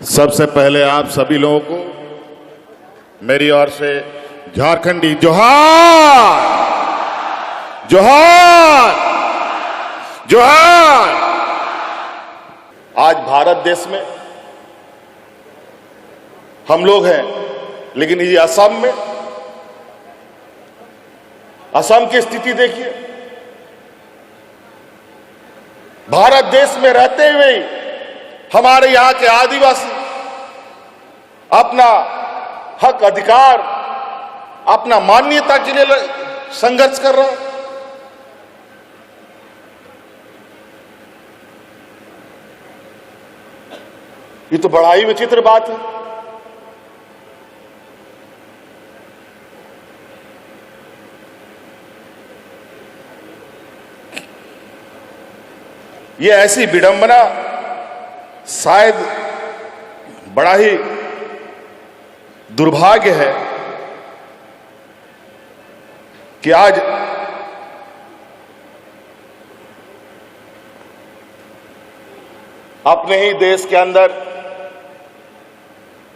सबसे पहले आप सभी लोगों को मेरी ओर से झारखंडी जोहार जोहार जोहार। आज भारत देश में हम लोग हैं, लेकिन ये असम में, असम की स्थिति देखिए। भारत देश में रहते हुए हमारे यहां के आदिवासी अपना हक अधिकार, अपना मान्यता के लिए संघर्ष कर रहे हैं। ये तो बड़ा ही विचित्र बात है। ये ऐसी विडंबना शायद बड़ा ही दुर्भाग्य है कि आज अपने ही देश के अंदर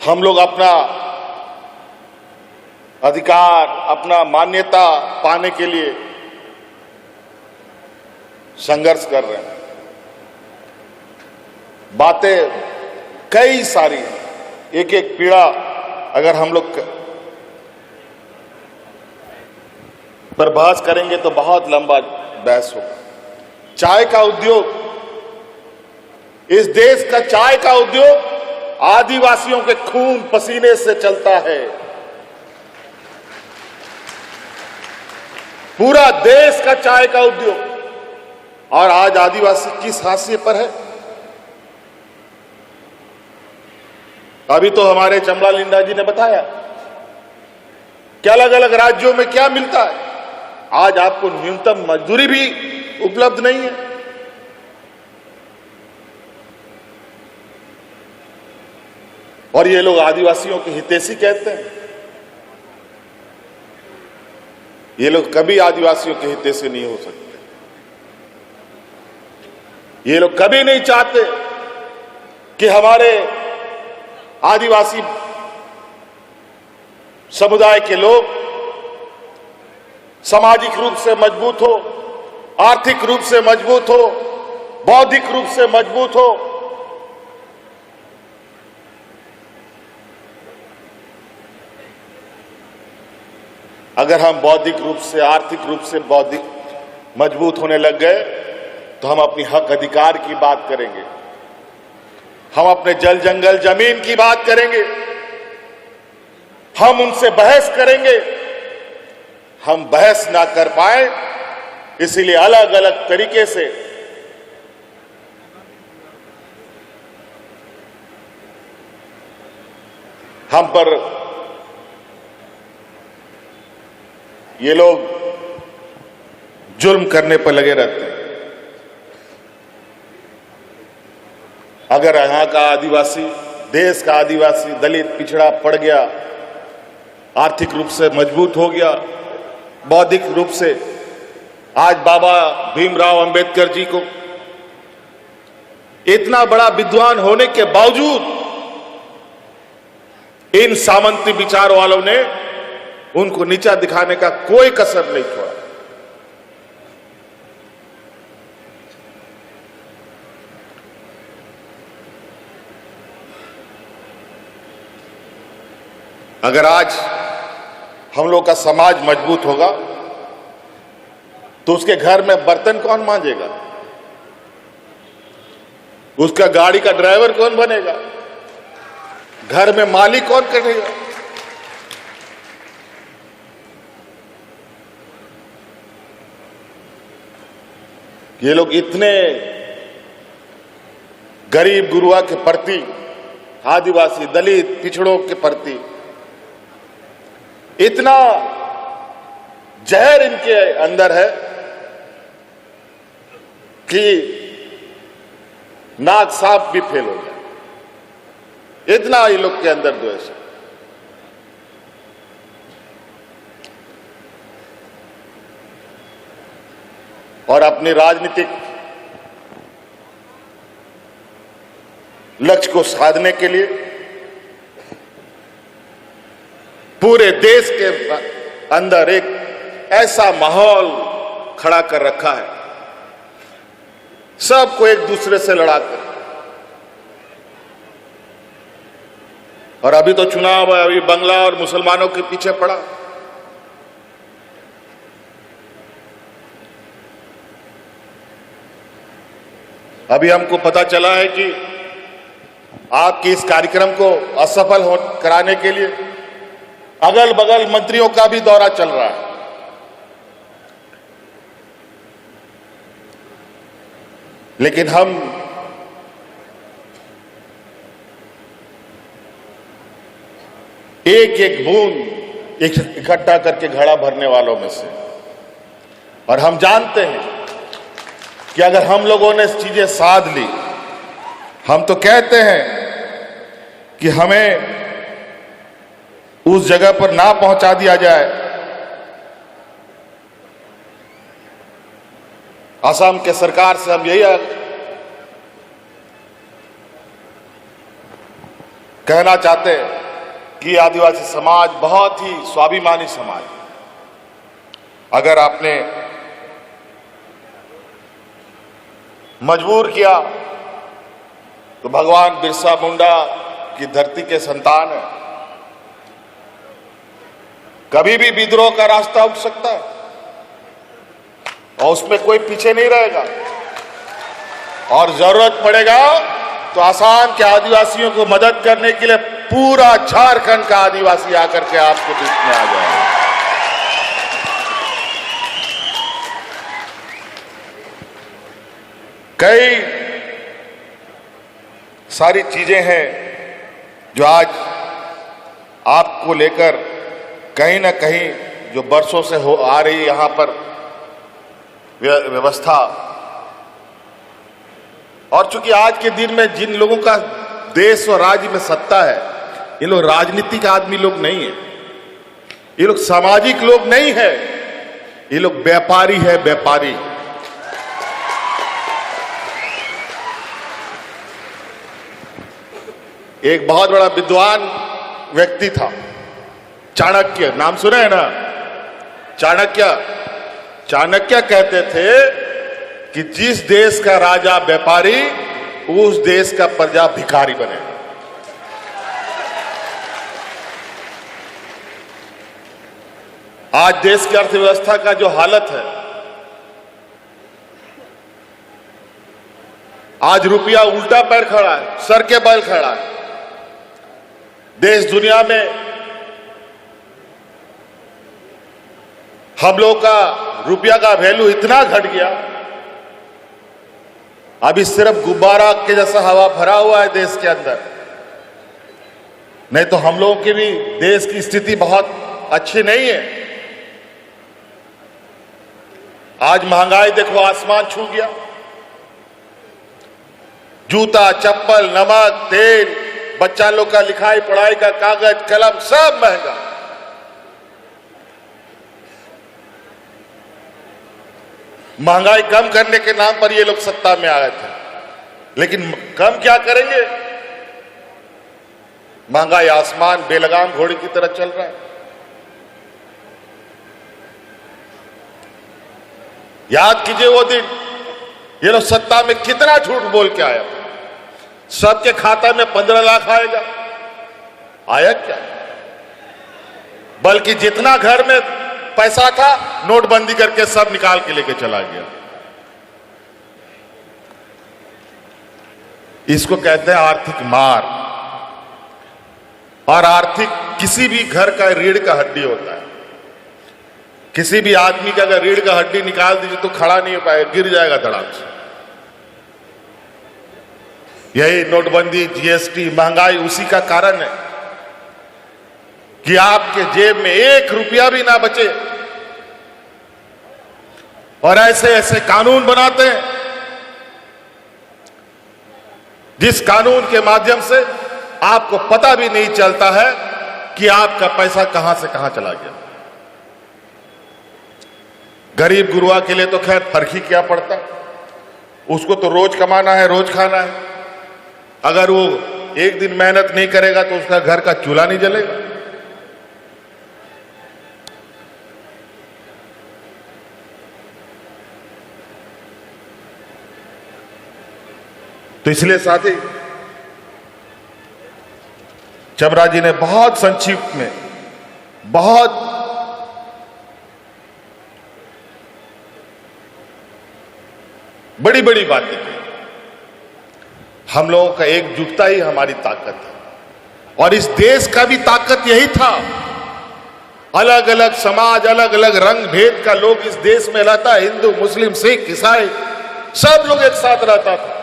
हम लोग अपना अधिकार, अपना मान्यता पाने के लिए संघर्ष कर रहे हैं। बातें कई सारी, एक एक पीड़ा अगर हम लोग पर बहस करेंगे तो बहुत लंबा बहस होगा। चाय का उद्योग, इस देश का चाय का उद्योग आदिवासियों के खून पसीने से चलता है। पूरा देश का चाय का उद्योग, और आज आदिवासी किस हाशिए पर है? अभी तो हमारे चमड़ा लिंडा जी ने बताया कि अलग अलग राज्यों में क्या मिलता है। आज आपको न्यूनतम मजदूरी भी उपलब्ध नहीं है। और ये लोग आदिवासियों के हितैषी कहते हैं। ये लोग कभी आदिवासियों के हितैषी नहीं हो सकते। ये लोग कभी नहीं चाहते कि हमारे आदिवासी समुदाय के लोग सामाजिक रूप से मजबूत हो, आर्थिक रूप से मजबूत हो, बौद्धिक रूप से मजबूत हो। अगर हम बौद्धिक रूप से, आर्थिक रूप से मजबूत होने लग गए तो हम अपनी हक अधिकार की बात करेंगे, हम अपने जल जंगल जमीन की बात करेंगे, हम उनसे बहस करेंगे। हम बहस ना कर पाए, इसीलिए अलग अलग तरीके से हम पर ये लोग जुर्म करने पर लगे रहते हैं। अगर यहां का आदिवासी, देश का आदिवासी, दलित, पिछड़ा पड़ गया, आर्थिक रूप से मजबूत हो गया, बौद्धिक रूप से, आज बाबा भीमराव अंबेडकर जी को इतना बड़ा विद्वान होने के बावजूद इन सामंती विचार वालों ने उनको नीचा दिखाने का कोई कसर नहीं छोड़ा। अगर आज हम लोग का समाज मजबूत होगा तो उसके घर में बर्तन कौन मांजेगा? उसका गाड़ी का ड्राइवर कौन बनेगा? घर में मालिक कौन करेगा? ये लोग इतने गरीब गुरुआ के प्रति, आदिवासी, दलित, पिछड़ों के प्रति इतना जहर इनके अंदर है कि नाक साफ भी फेल हो जाए। इतना ये लोग के अंदर द्वेष है। और अपनी राजनीतिक लक्ष्य को साधने के लिए पूरे देश के अंदर एक ऐसा माहौल खड़ा कर रखा है, सबको एक दूसरे से लड़ाकर। और अभी तो चुनाव है, अभी बंगला और मुसलमानों के पीछे पड़ा। अभी हमको पता चला है कि आपके इस कार्यक्रम को असफल कराने के लिए अगल बगल मंत्रियों का भी दौरा चल रहा है। लेकिन हम एक एक बूंद इकट्ठा करके घड़ा भरने वालों में से, और हम जानते हैं कि अगर हम लोगों ने चीजें साध ली, हम तो कहते हैं कि हमें उस जगह पर ना पहुंचा दिया जाए। असम के सरकार से हम यही कहना चाहते हैं कि आदिवासी समाज बहुत ही स्वाभिमानी समाज। अगर आपने मजबूर किया तो भगवान बिरसा मुंडा की धरती के संतान है, कभी भी विद्रोह का रास्ता उठ सकता है और उसमें कोई पीछे नहीं रहेगा। और जरूरत पड़ेगा तो आसाम के आदिवासियों को मदद करने के लिए पूरा झारखंड का आदिवासी आकर के आपके बीच में आ जाएगा। कई सारी चीजें हैं जो आज आपको लेकर कहीं ना कहीं जो बरसों से हो आ रही यहां पर व्यवस्था, और चूंकि आज के दिन में जिन लोगों का देश और राज्य में सत्ता है, ये लोग राजनीतिक आदमी लोग नहीं है, ये लोग सामाजिक लोग नहीं है, ये लोग व्यापारी है, व्यापारी। एक बहुत बड़ा विद्वान व्यक्ति था, चाणक्य, नाम सुना है ना? चाणक्य कहते थे कि जिस देश का राजा व्यापारी, उस देश का प्रजा भिखारी बने। आज देश की अर्थव्यवस्था का जो हालत है, आज रुपया उल्टा पैर खड़ा है, सर के बल खड़ा है। देश दुनिया में हम लोग का रुपया का वैल्यू इतना घट गया, अभी सिर्फ गुब्बारा के जैसा हवा भरा हुआ है देश के अंदर। नहीं तो हम लोगों की भी देश की स्थिति बहुत अच्छी नहीं है। आज महंगाई देखो आसमान छू गया। जूता, चप्पल, नमक, तेल, बच्चा लोग का लिखाई पढ़ाई का कागज कलम सब महंगा। महंगाई कम करने के नाम पर ये लोग सत्ता में आए थे, लेकिन कम क्या करेंगे? महंगाई आसमान बेलगाम घोड़े की तरह चल रहा है। याद कीजिए वो दिन, ये लोग सत्ता में कितना झूठ बोल के आया। सबके खाता में 15 लाख आएगा, आया क्या? बल्कि जितना घर में पैसा था नोटबंदी करके सब निकाल के लेके चला गया। इसको कहते हैं आर्थिक मार। और आर्थिक किसी भी घर का रीढ़ का हड्डी होता है। किसी भी आदमी का अगर रीढ़ का हड्डी निकाल दीजिए तो खड़ा नहीं हो पाएगा, गिर जाएगा धड़ाम से। यही नोटबंदी, जीएसटी, महंगाई उसी का कारण है कि आपके जेब में 1 रुपया भी ना बचे। और ऐसे ऐसे कानून बनाते हैं जिस कानून के माध्यम से आपको पता भी नहीं चलता है कि आपका पैसा कहां से कहां चला गया। गरीब गुरुआ के लिए तो खैर फर्क ही क्या पड़ता, उसको तो रोज कमाना है, रोज खाना है। अगर वो एक दिन मेहनत नहीं करेगा तो उसका घर का चूल्हा नहीं जलेगा। तो इसलिए साथी, चबरा जी ने बहुत संक्षिप्त में बहुत बड़ी बड़ी बातें की। हम लोगों का एकजुटता ही हमारी ताकत है और इस देश का भी ताकत यही था। अलग अलग समाज, अलग अलग रंग भेद का लोग इस देश में रहता है, हिंदू, मुस्लिम, सिख, ईसाई, सब लोग एक साथ रहता था।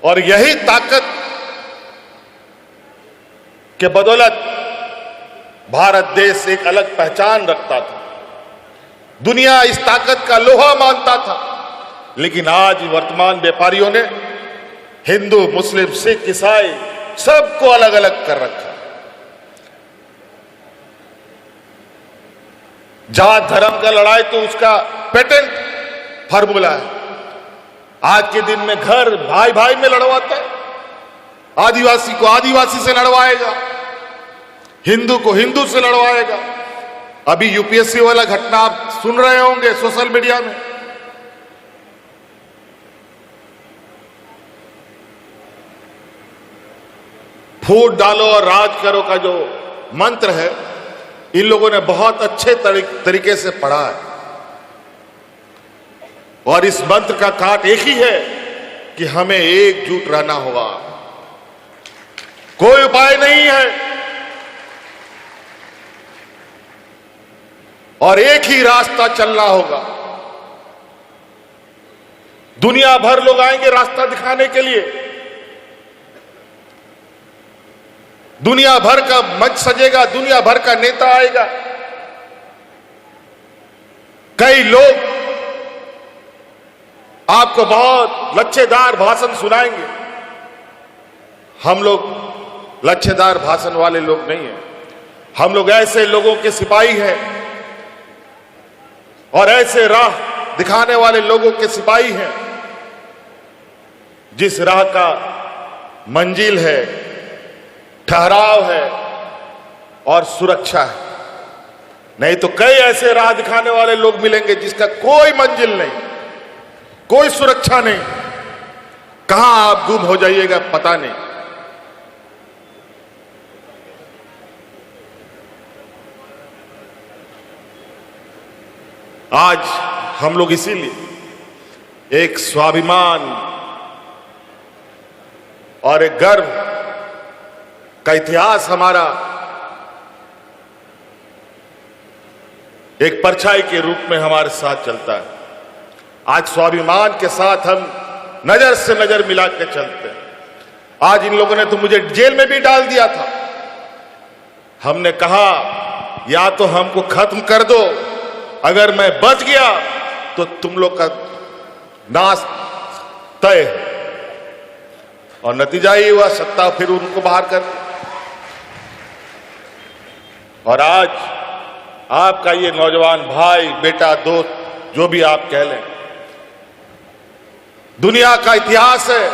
और यही ताकत के बदौलत भारत देश एक अलग पहचान रखता था। दुनिया इस ताकत का लोहा मानता था। लेकिन आज वर्तमान व्यापारियों ने हिंदू, मुस्लिम, सिख, ईसाई सबको अलग अलग कर रखा। जात धर्म का लड़ाई तो उसका पेटेंट फार्मूला है। आज के दिन में घर भाई भाई में लड़वाता है। आदिवासी को आदिवासी से लड़वाएगा, हिंदू को हिंदू से लड़वाएगा। अभी यूपीएससी वाला घटना आप सुन रहे होंगे सोशल मीडिया में। फूट डालो और राज करो का जो मंत्र है, इन लोगों ने बहुत अच्छे तरीके से पढ़ा है। और इस मंत्र का काट एक ही है कि हमें एकजुट रहना होगा। कोई उपाय नहीं है और एक ही रास्ता चलना होगा। दुनिया भर लोग आएंगे रास्ता दिखाने के लिए, दुनिया भर का मंच सजेगा, दुनिया भर का नेता आएगा। कई लोग आपको बहुत लच्छेदार भाषण सुनाएंगे। हम लोग लच्छेदार भाषण वाले लोग नहीं हैं। हम लोग ऐसे लोगों के सिपाही हैं और ऐसे राह दिखाने वाले लोगों के सिपाही हैं जिस राह का मंजिल है, ठहराव है और सुरक्षा है। नहीं तो कई ऐसे राह दिखाने वाले लोग मिलेंगे जिसका कोई मंजिल नहीं, कोई सुरक्षा नहीं। कहां आप गुम हो जाइएगा पता नहीं। आज हम लोग इसीलिए एक स्वाभिमान और एक गर्व का इतिहास हमारा एक परछाई के रूप में हमारे साथ चलता है। आज स्वाभिमान के साथ हम नजर से नजर मिला के चलते हैं। आज इन लोगों ने तो मुझे जेल में भी डाल दिया था। हमने कहा या तो हमको खत्म कर दो, अगर मैं बच गया तो तुम लोग का नाश तय है। और नतीजा ही हुआ, सत्ता फिर उनको बाहर कर। और आज आपका ये नौजवान भाई, बेटा, दोस्त, जो भी आप कह लें, दुनिया का इतिहास है,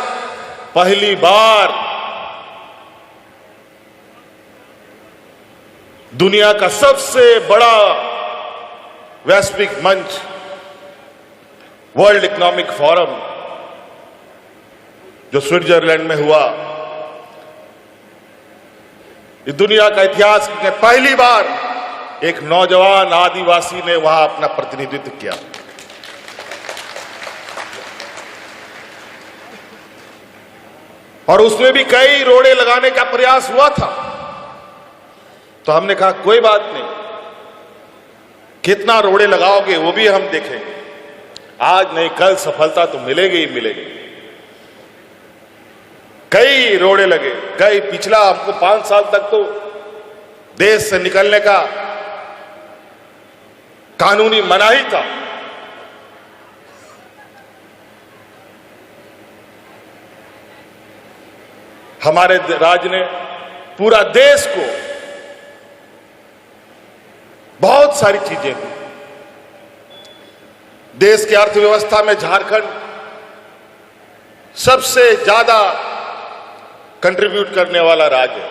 पहली बार दुनिया का सबसे बड़ा वैश्विक मंच वर्ल्ड इकोनॉमिक फोरम जो स्विट्जरलैंड में हुआ, इस दुनिया का इतिहास में पहली बार एक नौजवान आदिवासी ने वहां अपना प्रतिनिधित्व किया। और उसमें भी कई रोड़े लगाने का प्रयास हुआ था। तो हमने कहा कोई बात नहीं, कितना रोड़े लगाओगे वो भी हम देखेंगे। आज नहीं कल सफलता तो मिलेगी ही मिलेगी। कई रोड़े लगे, कई पिछला हमको 5 साल तक तो देश से निकलने का कानूनी मनाही था। हमारे राज्य ने पूरा देश को बहुत सारी चीजें दी। देश की अर्थव्यवस्था में झारखंड सबसे ज्यादा कंट्रीब्यूट करने वाला राज्य है,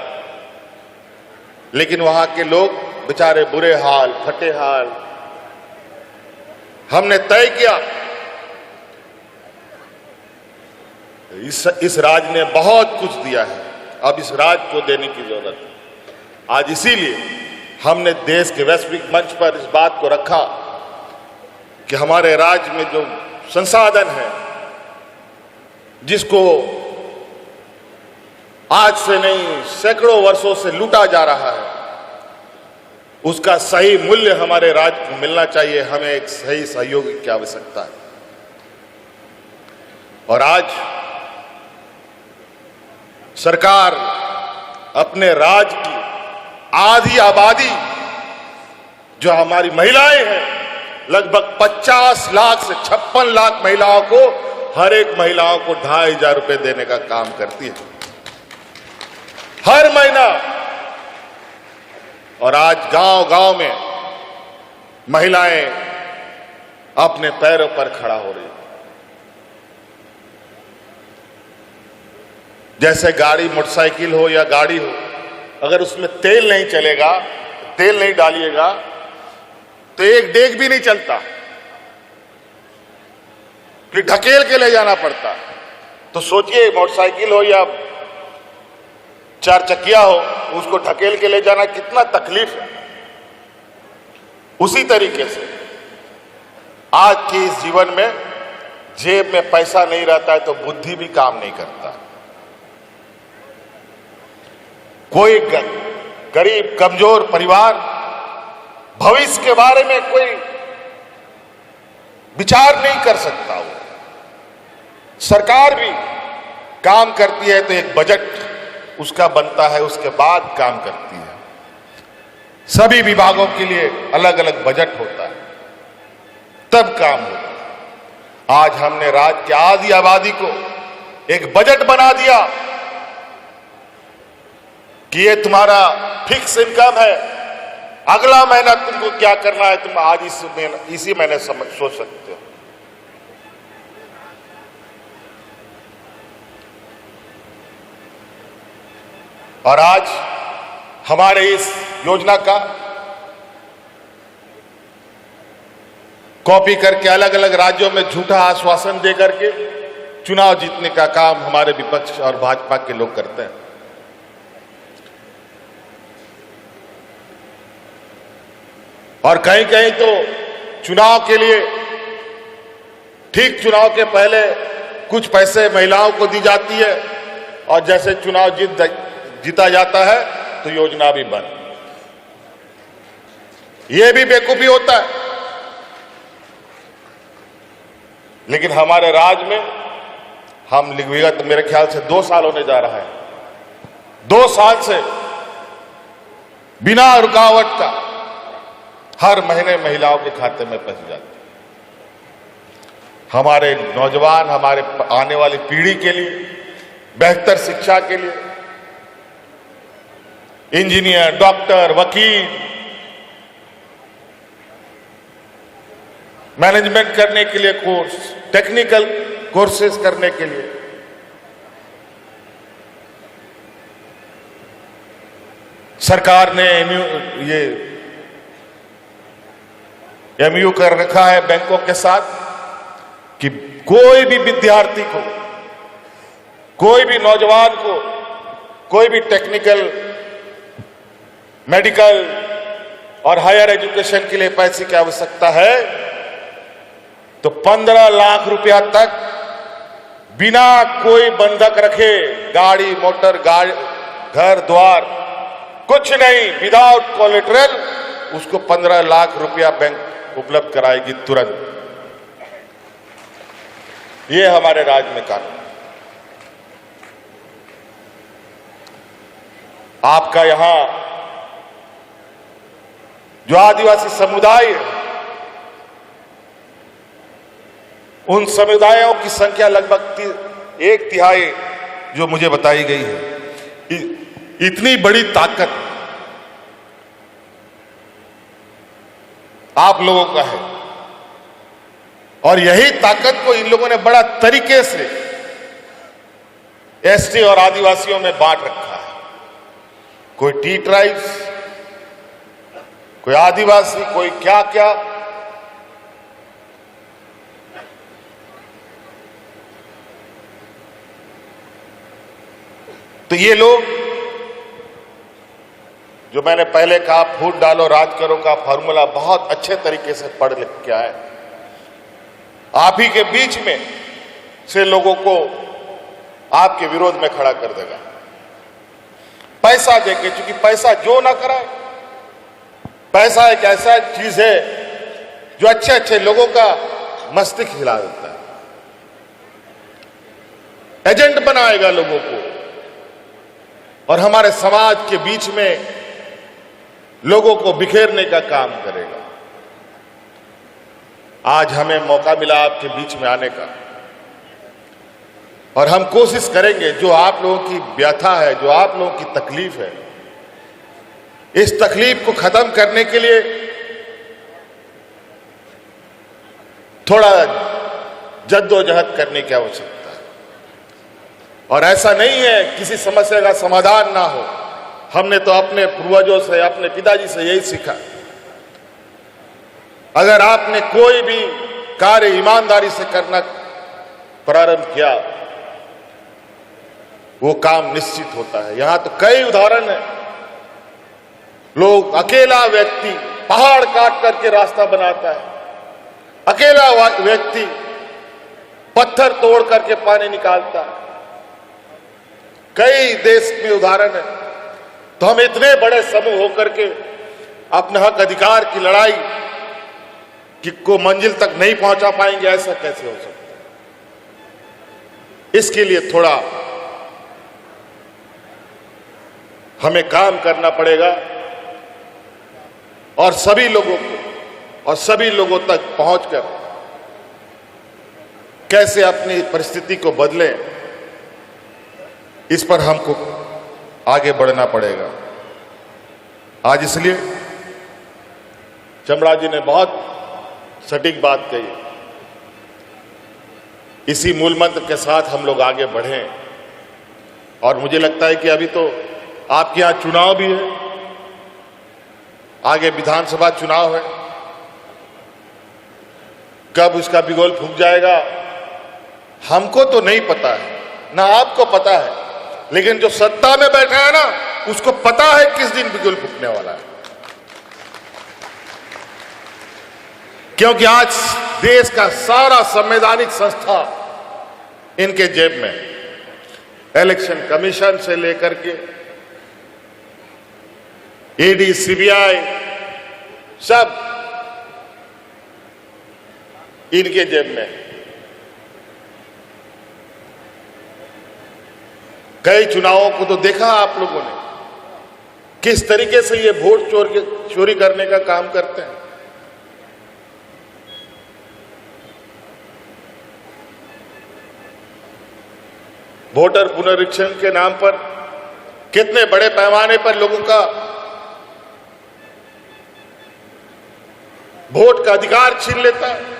लेकिन वहां के लोग बेचारे बुरे हाल, फटे हाल। हमने तय किया इस राज्य ने बहुत कुछ दिया है, अब इस राज्य को देने की जरूरत है। आज इसीलिए हमने देश के वैश्विक मंच पर इस बात को रखा कि हमारे राज्य में जो संसाधन है, जिसको आज से नहीं सैकड़ों वर्षों से लूटा जा रहा है, उसका सही मूल्य हमारे राज्य को मिलना चाहिए। हमें एक सही सहयोग की आवश्यकता है। और आज सरकार अपने राज्य की आधी आबादी जो हमारी महिलाएं हैं, लगभग 50 लाख से 56 लाख महिलाओं को हर एक महिलाओं को 2500 रुपए देने का काम करती है हर महीना। और आज गांव-गांव में महिलाएं अपने पैरों पर खड़ा हो रही है। जैसे गाड़ी, मोटरसाइकिल हो या गाड़ी हो, अगर उसमें तेल नहीं चलेगा, तेल नहीं डालिएगा तो एक डेग भी नहीं चलता, फिर ढकेल के ले जाना पड़ता। तो सोचिए, मोटरसाइकिल हो या 4 चक्किया हो, उसको ढकेल के ले जाना कितना तकलीफ है। उसी तरीके से आज के इस जीवन में जेब में पैसा नहीं रहता है तो बुद्धि भी काम नहीं करता। कोई गरीब कमजोर परिवार भविष्य के बारे में कोई विचार नहीं कर सकता। वो सरकार भी काम करती है तो एक बजट उसका बनता है, उसके बाद काम करती है। सभी विभागों के लिए अलग अलग बजट होता है, तब काम होता है। आज हमने राज्य की आधी आबादी को एक बजट बना दिया कि ये तुम्हारा फिक्स इनकम है, अगला महीना तुमको क्या करना है तुम आज इसी महीने सोच सकते हो। और आज हमारे इस योजना का कॉपी करके अलग अलग राज्यों में झूठा आश्वासन दे करके चुनाव जीतने का काम हमारे विपक्ष और भाजपा के लोग करते हैं। और कहीं कहीं तो चुनाव के लिए, ठीक चुनाव के पहले कुछ पैसे महिलाओं को दी जाती है और जैसे चुनाव जीता जाता है तो योजना भी बंद। यह भी बेवकूफी होता है। लेकिन हमारे राज्य में हम विगत मेरे ख्याल से 2 साल होने जा रहा है, 2 साल से बिना रुकावट का हर महीने महिलाओं के खाते में पैसे जाते हैं। हमारे नौजवान, हमारे आने वाली पीढ़ी के लिए, बेहतर शिक्षा के लिए, इंजीनियर, डॉक्टर, वकील, मैनेजमेंट करने के लिए कोर्स, टेक्निकल कोर्सेज करने के लिए सरकार ने ये एमयू कर रखा है बैंकों के साथ कि कोई भी विद्यार्थी को, कोई भी नौजवान को, कोई भी टेक्निकल, मेडिकल और हायर एजुकेशन के लिए पैसे की आवश्यकता है तो 15 लाख रुपया तक बिना कोई बंधक रखे, गाड़ी, मोटर, घर द्वार कुछ नहीं, विदाउट कोलेटरल, उसको 15 लाख रुपया बैंक उपलब्ध कराएगी तुरंत। ये हमारे राज्य में कानून। आपका यहां जो आदिवासी समुदाय है, उन समुदायों की संख्या लगभग 1/3 जो मुझे बताई गई है। इतनी बड़ी ताकत आप लोगों का है और यही ताकत को इन लोगों ने बड़ा तरीके से एसटी और आदिवासियों में बांट रखा है। कोई टी ट्राइब्स, कोई आदिवासी, कोई क्या क्या। तो ये लोग, जो मैंने पहले कहा फूट डालो राज करो का फॉर्मूला बहुत अच्छे तरीके से पढ़ लिख के आए। आप ही के बीच में से लोगों को आपके विरोध में खड़ा कर देगा पैसा देके, क्योंकि पैसा जो ना कराए। पैसा एक ऐसा चीज है जो अच्छे अच्छे लोगों का मस्तिष्क हिला देता है, एजेंट बनाएगा लोगों को और हमारे समाज के बीच में लोगों को बिखेरने का काम करेगा। आज हमें मौका मिला आपके बीच में आने का और हम कोशिश करेंगे, जो आप लोगों की व्यथा है, जो आप लोगों की तकलीफ है, इस तकलीफ को खत्म करने के लिए थोड़ा जद्दोजहद करने की आवश्यकता है। और ऐसा नहीं है किसी समस्या का समाधान ना हो। हमने तो अपने पूर्वजों से, अपने पिताजी से यही सीखा। अगर आपने कोई भी कार्य ईमानदारी से करना प्रारंभ किया, वो काम निश्चित होता है। यहां तो कई उदाहरण है। लोग, अकेला व्यक्ति पहाड़ काट करके रास्ता बनाता है, अकेला व्यक्ति पत्थर तोड़ करके पानी निकालता है। कई देश में उदाहरण है। तो हम इतने बड़े समूह होकर के अपने हक अधिकार की लड़ाई को मंजिल तक नहीं पहुंचा पाएंगे, ऐसा कैसे हो सकता है? इसके लिए थोड़ा हमें काम करना पड़ेगा और सभी लोगों को और सभी लोगों तक पहुंचकर कैसे अपनी परिस्थिति को बदलें, इस पर हमको आगे बढ़ना पड़ेगा। आज इसलिए चमड़ा जी ने बहुत सटीक बात कही। इसी मूल मंत्र के साथ हम लोग आगे बढ़ें। और मुझे लगता है कि अभी तो आपके यहां चुनाव भी है, आगे विधानसभा चुनाव है। कब उसका बिगुल फूंक जाएगा हमको तो नहीं पता है, ना आपको पता है, लेकिन जो सत्ता में बैठा है ना, उसको पता है किस दिन बिगुल फूंकने वाला है। क्योंकि आज देश का सारा संवैधानिक संस्था इनके जेब में, इलेक्शन कमीशन से लेकर के ईडी, सीबीआई, सब इनके जेब में। कई चुनावों को तो देखा आप लोगों ने, किस तरीके से ये वोट चोरी करने का काम करते हैं। वोटर पुनरीक्षण के नाम पर कितने बड़े पैमाने पर लोगों का वोट का अधिकार छीन लेता है।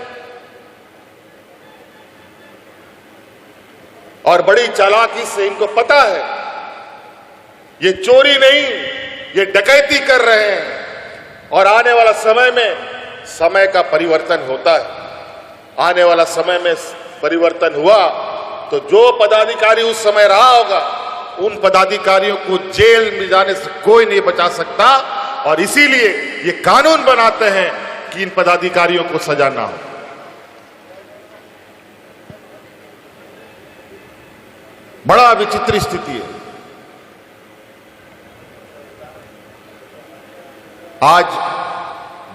और बड़ी चालाकी से इनको पता है ये चोरी नहीं, ये डकैती कर रहे हैं। और आने वाला समय में समय का परिवर्तन होता है। आने वाला समय में परिवर्तन हुआ तो जो पदाधिकारी उस समय रहा होगा, उन पदाधिकारियों को जेल में जाने से कोई नहीं बचा सकता। और इसीलिए ये कानून बनाते हैं कि इन पदाधिकारियों को सजा ना हो। बड़ा विचित्र स्थिति है। आज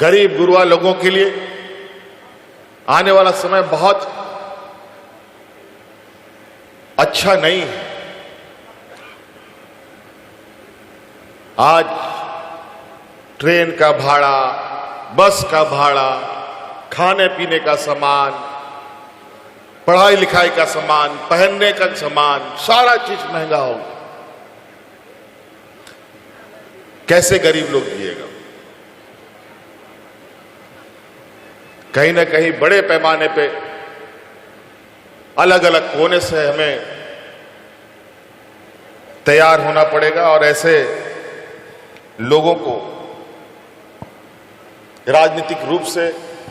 गरीब गुरबा लोगों के लिए आने वाला समय बहुत अच्छा नहीं है। आज ट्रेन का भाड़ा, बस का भाड़ा, खाने पीने का सामान, पढ़ाई लिखाई का सामान, पहनने का सामान, सारा चीज महंगा होगा। कैसे गरीब लोग जिएगा? कहीं ना कहीं बड़े पैमाने पे अलग अलग कोने से हमें तैयार होना पड़ेगा और ऐसे लोगों को राजनीतिक रूप से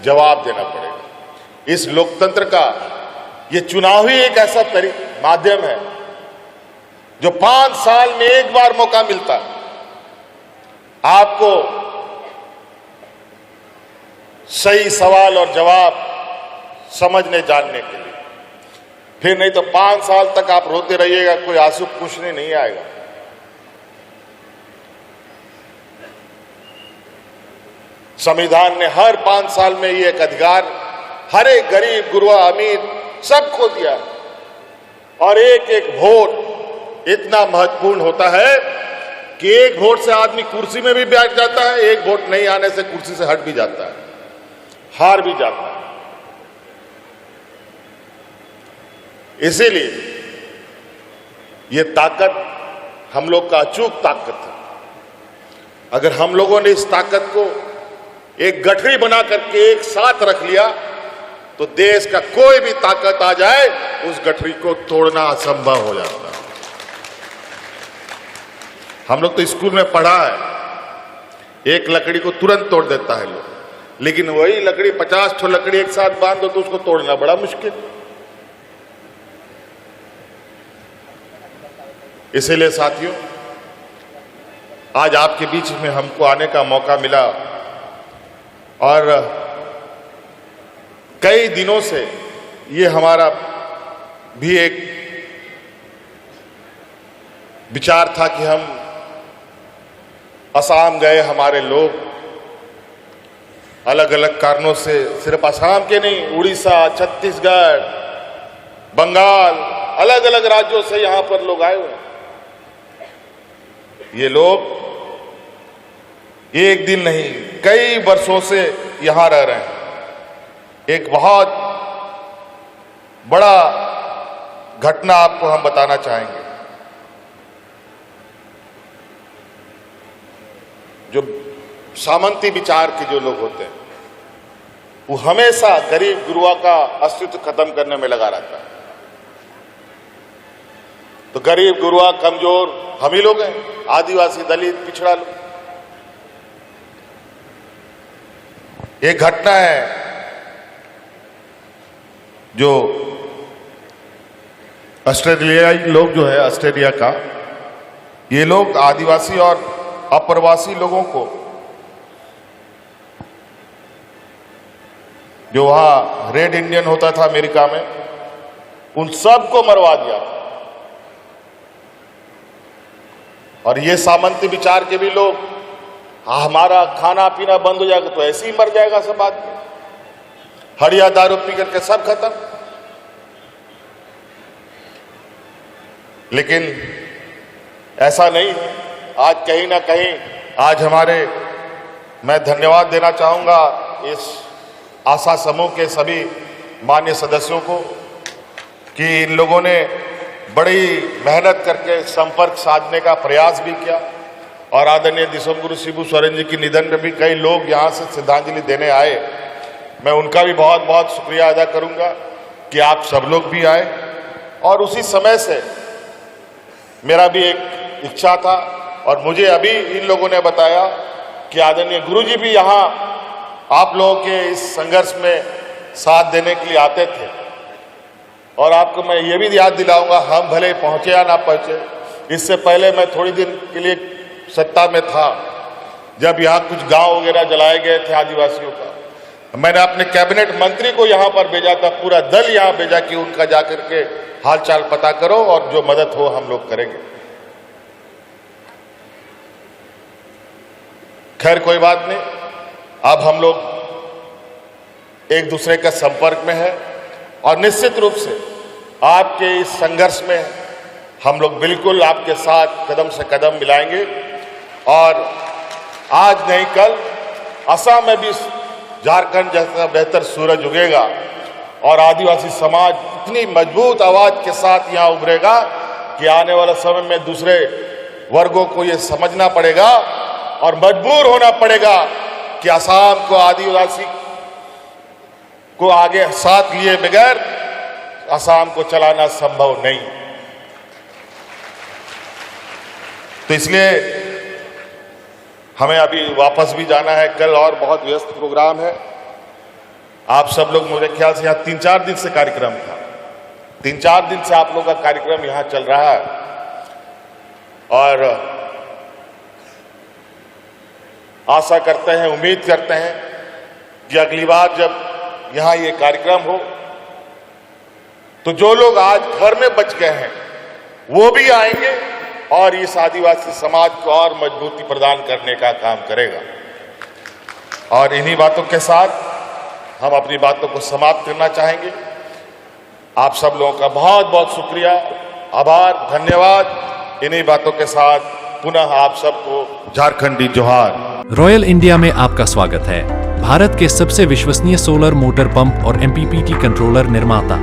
जवाब देना पड़ेगा। इस लोकतंत्र का ये चुनाव ही एक ऐसा माध्यम है जो 5 साल में एक बार मौका मिलता है आपको सही सवाल और जवाब समझने जानने के लिए। फिर नहीं तो 5 साल तक आप रोते रहिएगा, कोई आंसू पूछने नहीं आएगा। संविधान ने हर 5 साल में ये एक अधिकार हर एक गरीब गुरबा अमीर सबको दिया है। और एक एक वोट इतना महत्वपूर्ण होता है कि एक वोट से आदमी कुर्सी में भी बैठ जाता है, एक वोट नहीं आने से कुर्सी से हट भी जाता है, हार भी जाता है। इसीलिए ये ताकत हम लोग का अचूक ताकत है। अगर हम लोगों ने इस ताकत को एक गठरी बना करके एक साथ रख लिया तो देश का कोई भी ताकत आ जाए उस गठरी को तोड़ना असंभव हो जाता है। हम लोग तो स्कूल में पढ़ा है, एक लकड़ी को तुरंत तोड़ देता है लोग, लेकिन वही लकड़ी 50 ठो लकड़ी एक साथ बांध दो तो उसको तोड़ना बड़ा मुश्किल। इसीलिए साथियों, आज आपके बीच में हमको आने का मौका मिला और कई दिनों से ये हमारा भी एक विचार था कि हम असम गए, हमारे लोग अलग अलग कारणों से, सिर्फ असम के नहीं, उड़ीसा, छत्तीसगढ़, बंगाल, अलग अलग राज्यों से यहां पर लोग आए हुए। ये लोग एक दिन नहीं कई वर्षों से यहां रह रहे हैं। एक बहुत बड़ा घटना आपको हम बताना चाहेंगे। जो सामंती विचार के जो लोग होते हैं वो हमेशा गरीब गुरुआ का अस्तित्व खत्म करने में लगा रहता है। तो गरीब गुरुआ कमजोर हम ही लोग हैं, आदिवासी, दलित, पिछड़ा लोग। एक घटना है जो ऑस्ट्रेलियाई लोग जो है, ऑस्ट्रेलिया का, ये लोग आदिवासी और अप्रवासी लोगों को जो वहां रेड इंडियन होता था अमेरिका में, उन सबको मरवा दिया। और ये सामंती विचार के भी लोग, हमारा खाना पीना बंद हो जाएगा तो ऐसे ही मर जाएगा सब आदमी, हड़िया दारू पी करके सब खत्म। लेकिन ऐसा नहीं है। आज कहीं ना कहीं आज मैं धन्यवाद देना चाहूंगा इस आशा समूह के सभी मान्य सदस्यों को कि इन लोगों ने बड़ी मेहनत करके संपर्क साधने का प्रयास भी किया। और आदरणीय दिसोम गुरु शिबू सोरेन जी के निधन में भी कई लोग यहाँ से श्रद्धांजलि देने आए। मैं उनका भी बहुत बहुत शुक्रिया अदा करूंगा कि आप सब लोग भी आए। और उसी समय से मेरा भी एक इच्छा था और मुझे अभी इन लोगों ने बताया कि आदरणीय गुरु जी भी यहाँ आप लोगों के इस संघर्ष में साथ देने के लिए आते थे। और आपको मैं ये भी याद दिलाऊंगा, हम भले पहुंचे या ना पहुंचे, इससे पहले मैं थोड़ी दिन के लिए सत्ता में था जब यहाँ कुछ गांव वगैरह जलाए गए थे आदिवासियों का। मैंने अपने कैबिनेट मंत्री को यहाँ पर भेजा था, पूरा दल यहाँ भेजा कि उनका जाकर के हालचाल पता करो और जो मदद हो हम लोग करेंगे। खैर कोई बात नहीं, अब हम लोग एक दूसरे के संपर्क में हैं और निश्चित रूप से आपके इस संघर्ष में हम लोग बिल्कुल आपके साथ कदम से कदम मिलाएंगे। और आज नहीं कल असम में भी झारखंड जैसा बेहतर सूरज उगेगा और आदिवासी समाज इतनी मजबूत आवाज के साथ यहाँ उभरेगा कि आने वाले समय में दूसरे वर्गों को ये समझना पड़ेगा और मजबूर होना पड़ेगा कि असम को आदिवासी को आगे साथ लिए बगैर असम को चलाना संभव नहीं। तो इसलिए हमें अभी वापस भी जाना है, कल और बहुत व्यस्त प्रोग्राम है। आप सब लोग, मेरे ख्याल से यहाँ 3-4 दिन से कार्यक्रम था, 3-4 दिन से आप लोगों का कार्यक्रम यहाँ चल रहा है। और आशा करते हैं, उम्मीद करते हैं कि अगली बार जब यहाँ ये कार्यक्रम हो तो जो लोग आज घर में बच गए हैं वो भी आएंगे और इस आदिवासी समाज को और मजबूती प्रदान करने का काम करेगा। और इन्हीं बातों के साथ हम अपनी बातों को समाप्त करना चाहेंगे। आप सब लोगों का बहुत बहुत शुक्रिया, आभार, धन्यवाद। इन्हीं बातों के साथ पुनः आप सबको झारखंडी जोहार। रॉयल इंडिया में आपका स्वागत है। भारत के सबसे विश्वसनीय सोलर मोटर पंप और MPPT कंट्रोलर निर्माता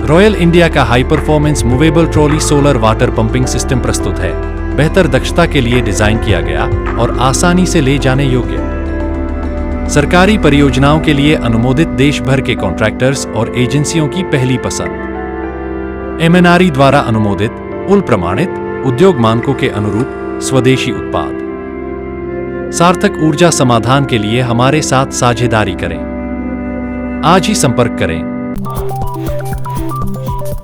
रॉयल इंडिया का high performance movable trolley solar water pumping system प्रस्तुत है। बेहतर दक्षता के लिए डिजाइन किया गया और आसानी से ले जाने योग्य। सरकारी परियोजनाओं के लिए अनुमोदित, देश भर के कॉन्ट्रैक्टर्स और एजेंसियों की पहली पसंद। MNRE द्वारा अनुमोदित, उल प्रमाणित, उद्योग मानकों के अनुरूप स्वदेशी उत्पाद। सार्थक ऊर्जा समाधान के लिए हमारे साथ साझेदारी करें। आज ही संपर्क करें